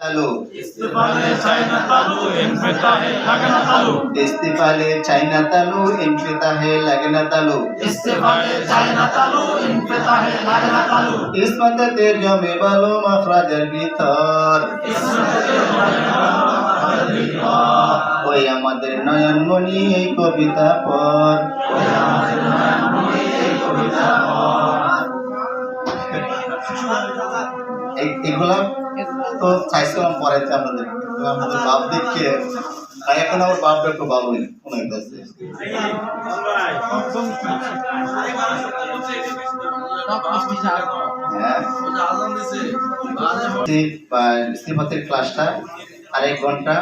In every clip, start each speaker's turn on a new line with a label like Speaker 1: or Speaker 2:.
Speaker 1: तालू
Speaker 2: इस्तेमाले चाइना तालू इनफिता है लगना तालू
Speaker 1: इस्तीफाले चाइना तालू इनफिता है लगना तालू
Speaker 2: इस्तेमाले चाइना तालू इनफिता है लगना तालू
Speaker 1: इसमत तेर जमे बालो मखराजेर भीतर ওই আমাদের নয়নমণি এই কবিতা পড় এগুলা তো চাইছিলাম পড়াইতে আপনাদের আমাদের বাপ দেখে এখন আমার বাপটা একটু ভালোই মনে হইতেছে সিফাতের ক্লাসটা আর 1 ঘন্টা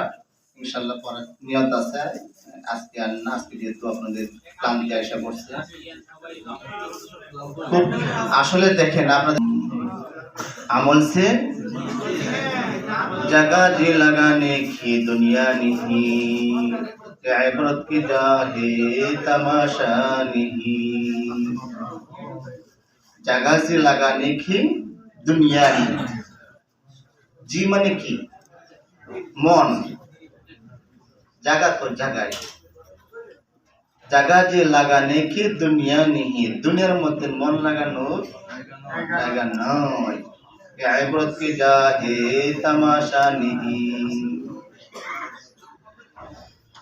Speaker 1: ইনশাআল্লাহ পড়ার নিয়ত আছে আজকে আর না আজকে যেহেতু আপনাদের ক্লান্তি এসে পড়ছে খুব আসলে দেখেন আপনাদের আমল से जगह जी लगाने की दुनिया नहीं इबरत की जाहे तमाशा नहीं जगह से लगाने की दुनिया नहीं जी माने की मन जगह तो जगह जगह जे लगाने की दुनिया नहीं दुनियार मध्य मन लागानो जगह नय इबरत की जाहे तमाशा नहीं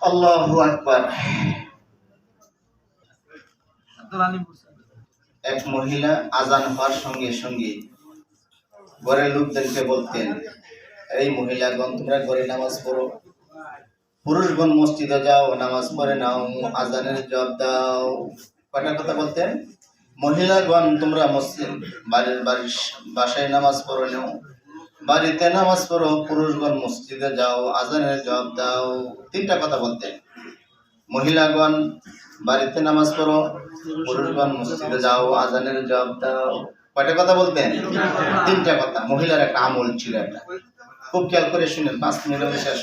Speaker 1: अल्लाहु আকবার এক মহিলা আজান হওয়ার সঙ্গে সঙ্গে ঘরের লোকদেরকে বলতেন এই মহিলাগণ তোমরা ঘরে নামাজ পড়ো পুরুষগণ মসজিদে যাও নামাজ পড়ে নাও আজানের জবাব দাও কয়টা কথা বলতেন মহিলাগণ তোমরা মসজিদ বাসায় নামাজ পড়ো নাও বাড়িতে নামাজ পড়ো পুরুষগণ মসজিদে যাও আজানের জবাব দাও 3টা কথা বলতেন মহিলাগণ বাড়িতে নামাজ পড়ো পুরুষগণ মসজিদে যাও আজানের জবাব দাও কয়টা কথা বলতেন 3টা কথা মহিলার একটা আমল ছিল এটা খুব খেয়াল করে শুনেন 5 মিনিটের শেষ